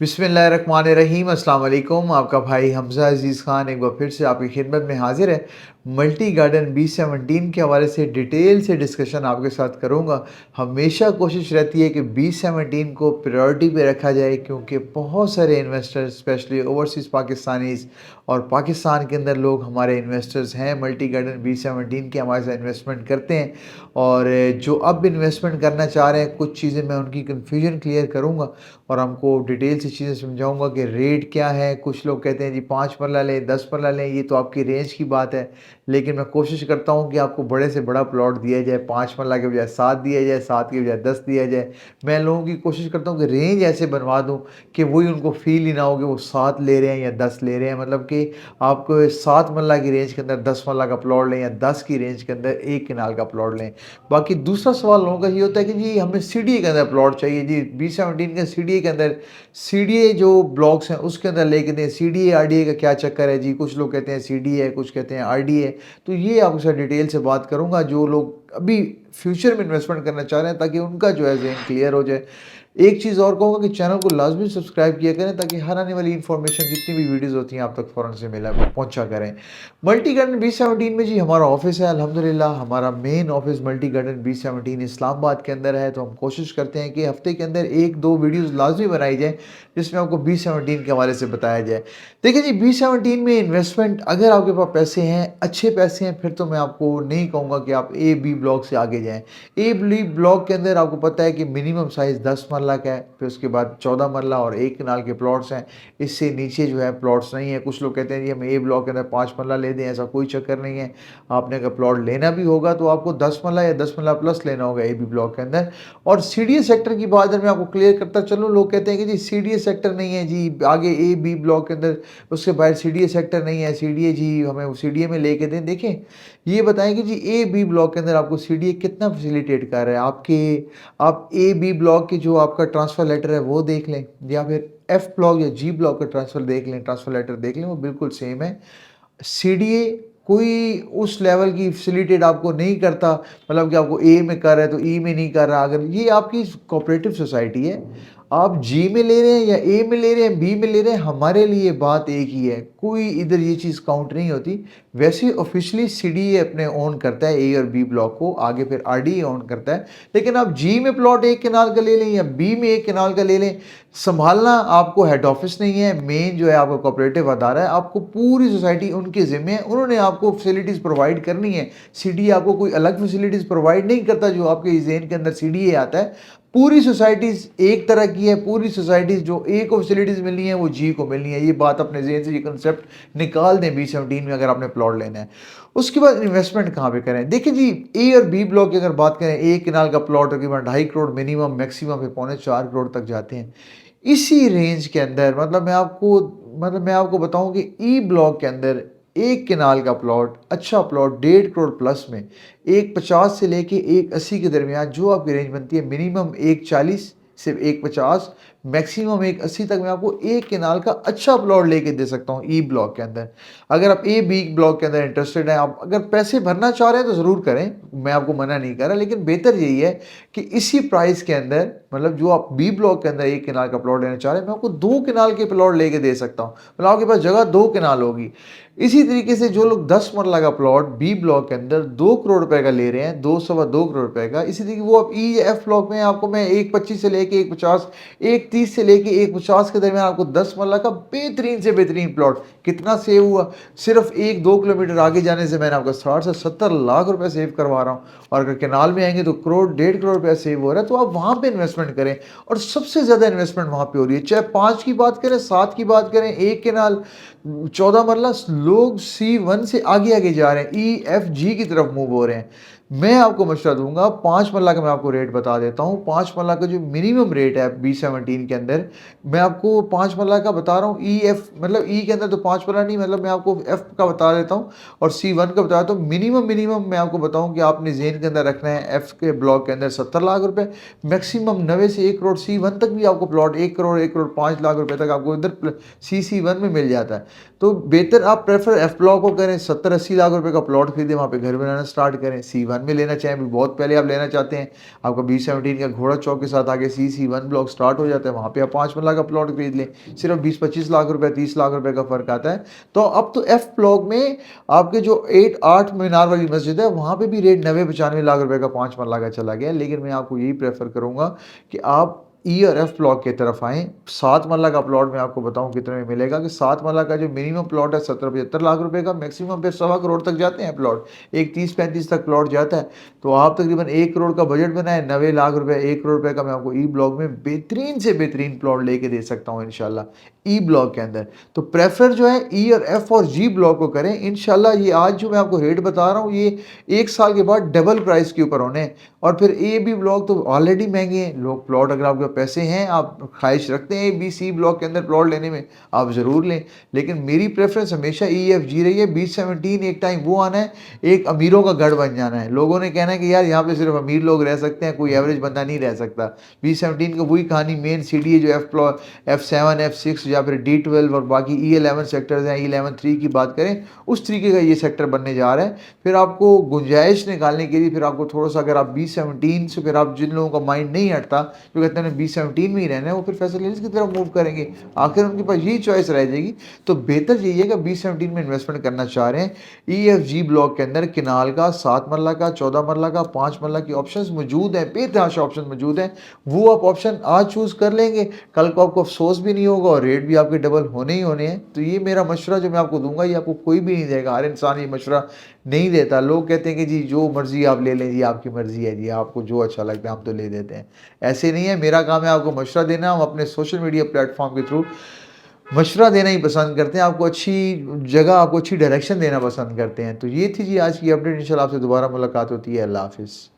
बिस्मिल्लाहिर्रहमानिर्रहीम अस्सलाम वालेकुम। आपका भाई हमज़ा अज़ीज़ ख़ान एक बार फिर से आपकी खिदमत में हाज़िर है। मल्टी गार्डन बी-17 के हवाले से डिटेल से डिस्कशन आपके साथ करूँगा। हमेशा कोशिश रहती है कि बी-17 को प्रायोरिटी पे रखा जाए क्योंकि बहुत सारे इन्वेस्टर्स स्पेशली ओवरसीज़ पाकिस्तानीज़ और पाकिस्तान के अंदर लोग हमारे इन्वेस्टर्स हैं, मल्टी गार्डन बी-17 के हमारे साथ इन्वेस्टमेंट करते हैं। और जो अब इन्वेस्टमेंट करना चाह रहे हैं, कुछ चीज़ें मैं उनकी कन्फ्यूजन क्लियर करूँगा और हमको डिटेल से चीज़ें समझाऊँगा कि रेट क्या है। कुछ लोग कहते हैं जी 5 मरला लें, 10 मरला लें, ये तो आपकी रेंज की बात है। लेकिन मैं कोशिश करता हूँ कि आपको बड़े से बड़ा प्लॉट दिया जाए, 5 मरला के बजाय 7 दिया जाए, 7 के बजाय 10 दिया जाए। मैं लोगों की कोशिश करता हूँ कि रेंज ऐसे बनवा दूँ कि वही उनको फ़ील ही ना हो कि वो 7 ले रहे हैं या 10 ले रहे हैं। मतलब कि आप 7 मरला की रेंज के अंदर 10 मरला का प्लॉट लें या 10 की रेंज के अंदर 1 कनाल का प्लॉट लें। बाकी दूसरा सवाल लोगों का ये होता है कि जी हमें सीडीए के अंदर प्लॉट चाहिए जी, बी-17 के सीडीए के अंदर सीडीए जो ब्लॉक्स हैं उसके अंदर लेके दें। सीडीए आरडीए का क्या चक्कर है जी? कुछ लोग कहते हैं सीडीए है, कुछ कहते हैं आरडीए है। तो ये आपके साथ डिटेल से बात करूँगा जो लोग अभी फ्यूचर में इन्वेस्टमेंट करना चाह रहे हैं ताकि उनका जो है ज़हन क्लियर हो जाए। एक चीज़ और कहूँगा कि चैनल को लाज़मी सब्सक्राइब किया करें ताकि हर आने वाली इन्फॉर्मेशन जितनी भी वीडियोज़ होती हैं आप तक फ़ौरन से मिला पहुँचा करें। मल्टी गार्डन बी-17 में जी हमारा ऑफ़िस है अल्हम्दुलिल्लाह। हमारा मेन ऑफ़िस मल्टी गार्डन बी-17 इस्लामाबाद के अंदर है। तो हम कोशिश करते हैं कि हफ़्ते के अंदर 1-2 वीडियोज़ लाज़मी बनाई जाए जिसमें आपको बी-17 के हवाले से बताया जाए। देखिए जी बी-17 में इन्वेस्टमेंट अगर आपके पास पैसे हैं, अच्छे पैसे हैं, फिर तो मैं आपको नहीं कहूँगा कि आप ए, बी ब्लॉक से आगे जाएँ। ए, बी ब्लॉक के अंदर आपको पता है कि मिनिमम साइज़ 10 मरला का है, फिर उसके बाद 14 मरला और 1 कनाल के प्लॉट्स हैं। इससे नीचे जो है प्लॉट्स नहीं है। कुछ लोग कहते हैं जी हम ए ब्लॉक के अंदर 5 मरला ले दें, ऐसा कोई चक्कर नहीं है। आपने अगर प्लॉट लेना भी होगा तो आपको 10 मरला या 10 मरला प्लस लेना होगा ए, बी ब्लॉक के अंदर। और सीडीए सेक्टर की बात अगर मैं आपको क्लियर करता चलूँ, लोग कहते हैं कि जी सीडीए सेक्टर नहीं है जी, आगे ए, बी ब्लॉक के अंदर उसके बाहर सीडीए सेक्टर नहीं है, सीडीए जी हमें सीडीए में लेके दें। देखें, ये बताएँ कि जी ए, बी ब्लॉक के अंदर आपको सीडीए कितना फैसिलिटेट कर रहा है? आप ए, बी ब्लॉक के जो आपका ट्रांसफर लेटर है वो देख लें या फिर एफ ब्लॉक या जी ब्लॉक का ट्रांसफर देख लें, ट्रांसफर लेटर देख लें, वो बिल्कुल सेम है। सीडीए कोई उस लेवल की फैसिलिटेट आपको नहीं करता, मतलब कि आपको ए में कर रहा है तो ई में नहीं कर रहा। अगर ये आपकी कोऑपरेटिव सोसाइटी है, आप जी में ले रहे हैं या ए में ले रहे हैं, बी में ले रहे हैं, हमारे लिए बात एक ही है। कोई इधर ये चीज़ काउंट नहीं होती। वैसे ऑफिशियली सीडीए अपने ओन करता है ए और बी ब्लॉक को, आगे फिर आरडीए ओन करता है। लेकिन आप जी में प्लॉट 1 कनाल का ले लें या बी में 1 कनाल का ले लें, संभालना आपको हेड ऑफिस नहीं है, मेन जो है आपका कोऑपरेटिव अदारा है, आपको पूरी सोसाइटी उनके ज़िम्मे है, उन्होंने आपको फैसिलिटीज़ प्रोवाइड करनी है। सीडीए आपको कोई अलग फैसिलिटीज़ प्रोवाइड नहीं करता जो आपके ज़हन के अंदर सीडीए आता है। पूरी सोसाइटीज़ एक तरह की है, पूरी सोसाइटीज़ जो ए को फैसिलिटीज़ मिलनी है वो जी को मिलनी है। ये बात अपने ज़हन से ये कांसेप्ट निकाल दें बी-17 में अगर आपने प्लॉट लेना है। उसके बाद इन्वेस्टमेंट कहाँ पे करें? देखिए जी, ए और बी ब्लॉक की अगर बात करें, 1 कनाल का प्लॉट तकरीबन 2.5 करोड़ मिनिमम, मैक्सिमम फिर पौने 4 करोड़ तक जाते हैं। इसी रेंज के अंदर मतलब मैं आपको बताऊँ कि ई ब्लॉक के अंदर 1 कनाल का प्लॉट, अच्छा प्लॉट 1.5 करोड़ प्लस में 1.50 से लेके 1.80 के दरमियान जो आपकी रेंज बनती है, मिनिमम 1.40 से 1.50 मैक्सिमम 1.80 तक मैं आपको 1 कनाल का अच्छा प्लॉट लेके दे सकता हूँ ई ब्लॉक के अंदर। अगर आप ए बी ब्लॉक के अंदर इंटरेस्टेड हैं, आप अगर पैसे भरना चाह रहे हैं तो ज़रूर करें, मैं आपको मना नहीं कर रहा, लेकिन बेहतर यही है कि इसी प्राइस के अंदर मतलब जो आप बी ब्लॉक के अंदर 1 कनाल का प्लॉट लेना चाह रहे हैं, मैं आपको 2 कनाल के प्लॉट लेके दे सकता हूँ। मतलब आपके पास जगह 2 कनाल होगी। इसी तरीके से जो लोग 10 मरला का प्लॉट बी ब्लॉक के अंदर 2 करोड़ रुपए का ले रहे हैं, 2 सवा 2 करोड़ रुपए का, इसी तरीके वो आप ई एफ ब्लॉक में आपको मैं 1.25 से लेके 1.50, 1.30 से लेके 1.50 के दरमियान आपको 10 मरला का बेहतरीन से बेहतरीन प्लॉट कितना सेव हुआ? सिर्फ 1-2 किलोमीटर आगे जाने से मैंने आपका 60 से 70 लाख रुपए सेव करवा रहा हूँ। और अगर कैनाल में आएँगे तो करोड़, 1.5 करोड़ रुपया सेव हो रहा है, तो आप वहाँ पे इन्वेस्टमेंट करें। और सबसे ज़्यादा इन्वेस्टमेंट वहाँ पे हो रही है, चाहे 5 की बात करें, 7 की बात करें, 1 केनाल 14 मरला, लोग C1 से आगे-आगे जा रहे हैं, E, F, G की तरफ मूव हो रहे हैं। मैं आपको मशवरा दूँगा, 5 मरला का मैं आपको रेट बता देता हूँ। 5 मरला का जो मिनिमम रेट है B-17 के अंदर, मैं आपको 5 मरला का बता रहा हूँ। E, F मतलब E के अंदर तो 5 मरला नहीं, मतलब मैं आपको F का बता देता हूँ और C1 का बता देता हूँ। मिनिमम मैं आपको बताऊँ कि आपने ज़हन के अंदर रखना है, F के ब्लॉक के अंदर 70 लाख रुपए, मैक्सिमम 90 से 1 करोड़। C1 तक भी आपको प्लॉट 1 करोड़, 1 करोड़ 5 लाख रुपए तक आपको इधर CC1 में मिल जाता है। तो बेहतर आप प्रेफर एफ ब्लॉक को करें, 70-80 लाख रुपए का प्लॉट खरीदें, वहाँ पे घर बनाना स्टार्ट करें। C1 B1 में लेना चाहें, बहुत पहले आप लेना चाहते हैं, आपका B17 का घोड़ा चौक के साथ आगे CC1 ब्लॉक स्टार्ट हो जाता है, वहाँ पे आप 5 मरला का प्लॉट खरीद लें। सिर्फ 20-25 लाख रुपए, 30 लाख रुपए का फ़र्क आता है। तो अब तो एफ ब्लॉक में आपके जो 8 मीनार वाली मस्जिद है, वहाँ पे भी रेट 90-95 लाख रुपए का 5 मरला का चला गया है। लेकिन मैं आपको यही प्रेफ़र करूँगा कि आप ई और एफ ब्लॉक की तरफ आएँ। 7 मरला का प्लॉट मैं आपको बताऊँ कितने में मिलेगा कि 7 मरला का जो मिनिमम प्लॉट है 70-75 लाख रुपए का, मैक्सिमम फिर सवा करोड़ तक जाते हैं प्लॉट। एक 30-35 तक प्लॉट जाता है। तो आप तकरीबन 1 करोड़ का बजट बनाएँ, 90 लाख रुपए, 1 करोड़ रुपए का मैं आपको ई ब्लॉक में बेहतरीन से बेहतरीन प्लॉट लेके दे सकता हूँ इंशाल्लाह, ई ब्लॉक के अंदर। तो प्रेफ़र जो है ई और एफ और जी ब्लॉक को करें। इंशाल्लाह ये आज जो मैं आपको रेट बता रहा हूँ, ये 1 साल के बाद डबल प्राइस के ऊपर होने हैं। और फिर ए, बी ब्लॉक तो ऑलरेडी महँगे हैं। लोग प्लॉट अगर आपके पैसे हैं, आप ख़्वाहिश रखते हैं ए, बी, सी ब्लॉक के अंदर प्लॉट लेने में, आप ज़रूर लें। लेकिन मेरी प्रेफ़रेंस हमेशा ई, एफ, जी रही है। B17 एक टाइम वो आना है, एक अमीरों का गढ़ बन जाना है। लोगों ने कहना है कि यार यहाँ पे सिर्फ़ अमीर लोग रह सकते हैं, कोई एवरेज बंदा नहीं रह सकता। B17 का वही कहानी मेन सिटी है जो F7, F6 या फिर D12 और बाकी E11 सेक्टर्स हैं, E11 3 की बात करें, उस तरीके का ये सेक्टर बनने जा रहा है। फिर आपको गुंजाइश निकालने के लिए फिर आपको थोड़ा-सा अगर आप B17 से फिर आप जिन लोगों का माइंड नहीं हटता, जो कहते हैं B17 में ही रहना है, वो फिर फैसल हिल्स की तरफ मूव करेंगे। आखिर उनके पास यही चॉइस रह जाएगी। तो बेहतर यही है कि B17 में इन्वेस्टमेंट करना चाह रहे हैं, EFG ब्लॉक के अंदर किनाल का 7 मरला का, 14 मरला का, 5 मरला की ऑप्शंस मौजूद हैं, बेतहाशा ऑप्शन मौजूद हैं। वो आप ऑप्शन आज चूज़ कर लेंगे, कल को आपको अफ़सोस भी नहीं होगा और रेट भी आपके डबल होने ही होने हैं। तो ये मेरा मशवरा जो मैं आपको दूँगा, ये आपको कोई भी नहीं देगा, हर इंसान ये मशवरा नहीं देता। लोग कहते हैं कि जी जो मर्ज़ी आप ले लें, ये आपकी मर्ज़ी है जी, आपको जो अच्छा लगता है हम तो ले लेते हैं। ऐसे नहीं है, मेरा काम है आपको मशवरा देना। हम अपने सोशल मीडिया प्लेटफ़ॉर्म के थ्रू मशवरा देना ही पसंद करते हैं, आपको अच्छी जगह, आपको अच्छी डायरेक्शन देना पसंद करते हैं। तो ये थी जी आज की अपडेट। इंशाल्लाह आपसे दोबारा मुलाकात होती है। अल्लाह हाफ़िज़।